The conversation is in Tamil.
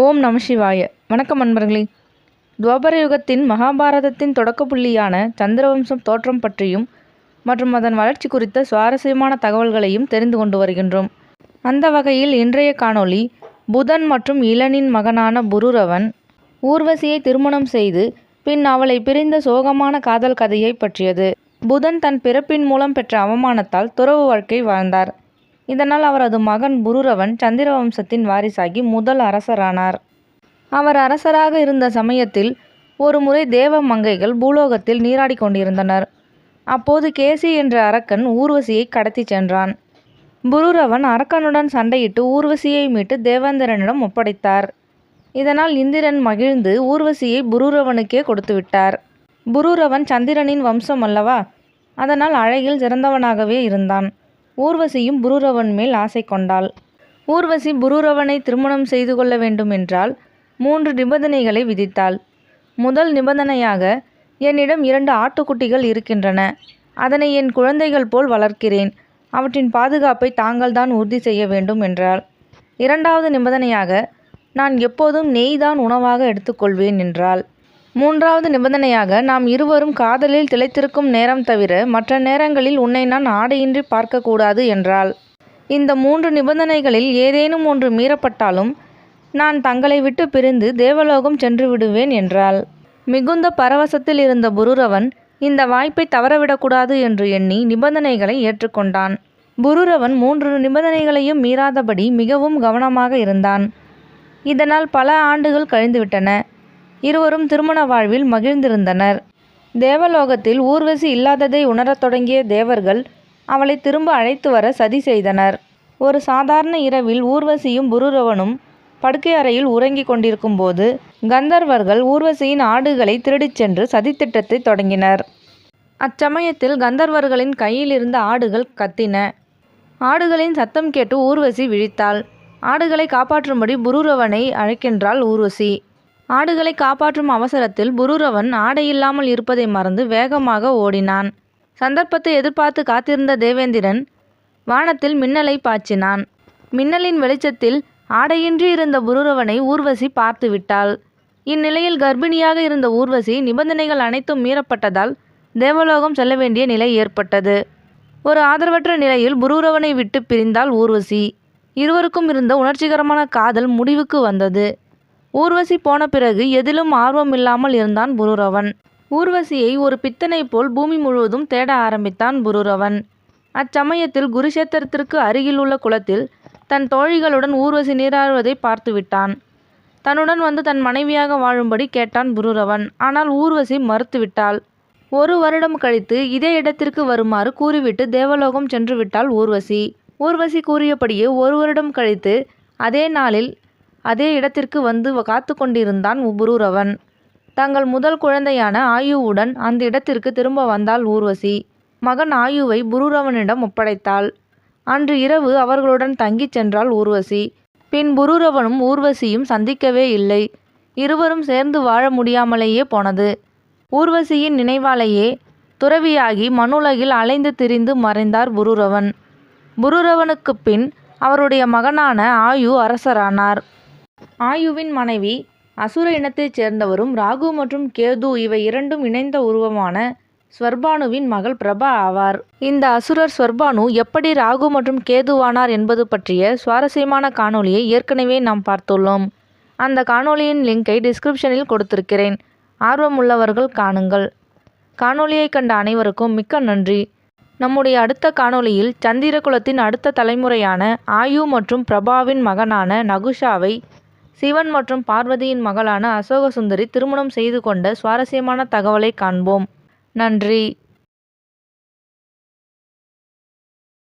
ஓம் நம சிவாய. வணக்கம் நண்பர்களே. துவாபர யுகத்தின் மகாபாரதத்தின் தொடக்க புள்ளியான சந்திரவம்சம் தோற்றம் பற்றியும் மற்றும் அதன் வளர்ச்சி குறித்த சுவாரஸ்யமான தகவல்களையும் தெரிந்து கொண்டு வருகின்றோம். அந்த வகையில் இன்றைய காணொளி புதன் மற்றும் இளனின் மகனான புருரவன் ஊர்வசியை திருமணம் செய்து பின் அவளை பிரிந்த சோகமான காதல் கதையை பற்றியது. புதன் தன் பிறப்பின் மூலம் பெற்ற அவமானத்தால் துறவு வாழ்க்கை வாழ்ந்தார். இதனால் அவரது மகன் புருரவன் சந்திரவம்சத்தின் வாரிசாகி முதல் அரசரானார். அவர் அரசராக இருந்த சமயத்தில் ஒரு முறை தேவ மங்கைகள் பூலோகத்தில் நீராடி கொண்டிருந்தனர். அப்போது கேசி என்ற அரக்கன் ஊர்வசியை கடத்தி சென்றான். புருரவன் அரக்கனுடன் சண்டையிட்டு ஊர்வசியை மீட்டு தேவேந்திரனிடம் ஒப்படைத்தார். இதனால் இந்திரன் மகிழ்ந்து ஊர்வசியை புருரவனுக்கே கொடுத்துவிட்டார். புருரவன் சந்திரனின் வம்சம் அல்லவா, அதனால் அழகில் சிறந்தவனாகவே இருந்தான். ஊர்வசியும் புருரவன் மேல் ஆசை கொண்டாள். ஊர்வசி புருரவனை திருமணம் செய்து கொள்ள வேண்டும் என்றால் 3 நிபந்தனைகளை விதித்தாள். முதல் நிபந்தனையாக, என்னிடம் 2 ஆட்டுக்குட்டிகள் இருக்கின்றன. அதனை என் குழந்தைகள் போல் வளர்க்கிறேன். அவற்றின் பாதுகாப்பை தாங்கள்தான் உறுதி செய்ய வேண்டும் என்றாள். 2வது நிபந்தனையாக, நான் எப்போதும் நெய்தான் உணவாக எடுத்துக்கொள்வேன் என்றாள். 3வது நிபந்தனையாக, நாம் இருவரும் காதலில் திளைத்திருக்கும் நேரம் தவிர மற்ற நேரங்களில் உன்னை நான் ஆடையின்றி பார்க்கக்கூடாது என்றாள். இந்த 3 நிபந்தனைகளில் ஏதேனும் ஒன்று மீறப்பட்டாலும் நான் தங்களை விட்டு பிரிந்து தேவலோகம் சென்று விடுவேன் என்றாள். மிகுந்த பரவசத்தில் இருந்த புருரவன் இந்த வாய்ப்பை தவறவிடக்கூடாது என்று எண்ணி நிபந்தனைகளை ஏற்றுக்கொண்டான். புருரவன் 3 நிபந்தனைகளையும் மீறாதபடி மிகவும் கவனமாக இருந்தான். இதனால் பல ஆண்டுகள் கழிந்துவிட்டன. இருவரும் திருமண வாழ்வில் மகிழ்ந்திருந்தனர். தேவலோகத்தில் ஊர்வசி இல்லாததை உணரத் தொடங்கிய தேவர்கள் அவளை திரும்ப அழைத்து வர சதி செய்தனர். ஒரு சாதாரண இரவில் ஊர்வசியும் புருரவனும் படுக்கை அறையில் உறங்கிக் கொண்டிருக்கும் போது கந்தர்வர்கள் ஊர்வசியின் ஆடுகளை திருடிச் சென்று சதித்திட்டத்தை தொடங்கினர். அச்சமயத்தில் கந்தர்வர்களின் கையில் இருந்த ஆடுகள் கத்தின. ஆடுகளின் சத்தம் கேட்டு ஊர்வசி விழித்தாள். ஆடுகளை காப்பாற்றும்படி புருரவனை அழைக்கின்றாள் ஊர்வசி. ஆடுகளை காப்பாற்றும் அவசரத்தில் புருரவன் ஆடையில்லாமல் இருப்பதை மறந்து வேகமாக ஓடினான். சந்தர்ப்பத்தை எதிர்பார்த்து காத்திருந்த தேவேந்திரன் வானத்தில் மின்னலை பாய்ச்சினான். மின்னலின் வெளிச்சத்தில் ஆடையின்றி இருந்த புருரவனை ஊர்வசி பார்த்துவிட்டாள். இந்நிலையில் கர்ப்பிணியாக இருந்த ஊர்வசி நிபந்தனைகள் அனைத்தும் மீறப்பட்டதால் தேவலோகம் செல்ல வேண்டிய நிலை ஏற்பட்டது. ஒரு ஆதரவற்ற நிலையில் புருரவனை விட்டு பிரிந்தாள் ஊர்வசி. இருவருக்கும் இருந்த உணர்ச்சிகரமான காதல் முடிவுக்கு வந்தது. ஊர்வசி போன பிறகு எதிலும் ஆர்வம் இல்லாமல் இருந்தான் புருரவன். ஊர்வசியை ஒரு பித்தனை போல் பூமி முழுவதும் தேட ஆரம்பித்தான் புருரவன். அச்சமயத்தில் குருஷேத்திரத்திற்கு அருகில் உள்ள குளத்தில் தன் தோழிகளுடன் ஊர்வசி நீராடுவதை பார்த்துவிட்டான். தன்னுடன் வந்து தன் மனைவியாக வாழும்படி கேட்டான் புருரவன். ஆனால் ஊர்வசி மறுத்துவிட்டாள். 1 வருடம் கழித்து இதே இடத்திற்கு வருமாறு கூறிவிட்டு தேவலோகம் சென்று விட்டாள் ஊர்வசி. ஊர்வசி கூறியபடியே 1 வருடம் கழித்து அதே நாளில் அதே இடத்திற்கு வந்து காத்து கொண்டிருந்தான் புருரவன். தங்கள் முதல் குழந்தையான ஆயுவுடன் அந்த இடத்திற்கு திரும்ப வந்தாள் ஊர்வசி. மகன் ஆயுவை புருரவனிடம் ஒப்படைத்தாள். அன்று இரவு அவர்களுடன் தங்கிச் சென்றாள் ஊர்வசி. பின் புருரவனும் ஊர்வசியும் சந்திக்கவே இல்லை. இருவரும் சேர்ந்து வாழ முடியாமலேயே போனது. ஊர்வசியின் நினைவாலேயே துறவியாகி மண்ணுலகில் அலைந்து திரிந்து மறைந்தார் புருரவன். புருரவனுக்கு பின் அவருடைய மகனான ஆயு அரசரானார். ஆயுவின் மனைவி அசுர இனத்தைச் சேர்ந்தவரும் ராகு மற்றும் கேது இவை இரண்டும் இணைந்த உருவமான ஸ்வர்பானுவின் மகள் பிரபா ஆவார். இந்த அசுரர் ஸ்வர்பானு எப்படி ராகு மற்றும் கேதுவானார் என்பது பற்றிய சுவாரஸ்யமான காணொளியை ஏற்கனவே நாம் பார்த்துள்ளோம். அந்த காணொளியின் லிங்கை டிஸ்கிரிப்ஷனில் கொடுத்திருக்கிறேன். ஆர்வமுள்ளவர்கள் காணுங்கள். காணொளியை கண்ட அனைவருக்கும் மிக்க நன்றி. நம்முடைய அடுத்த காணொளியில் சந்திரகுலத்தின் அடுத்த தலைமுறையான ஆயு மற்றும் பிரபாவின் மகனான நகுஷாவை சிவன் மற்றும் பார்வதியின் மகளான அசோக சுந்தரி திருமணம் செய்து கொண்ட சுவாரஸ்யமான தகவலை காண்போம். நன்றி.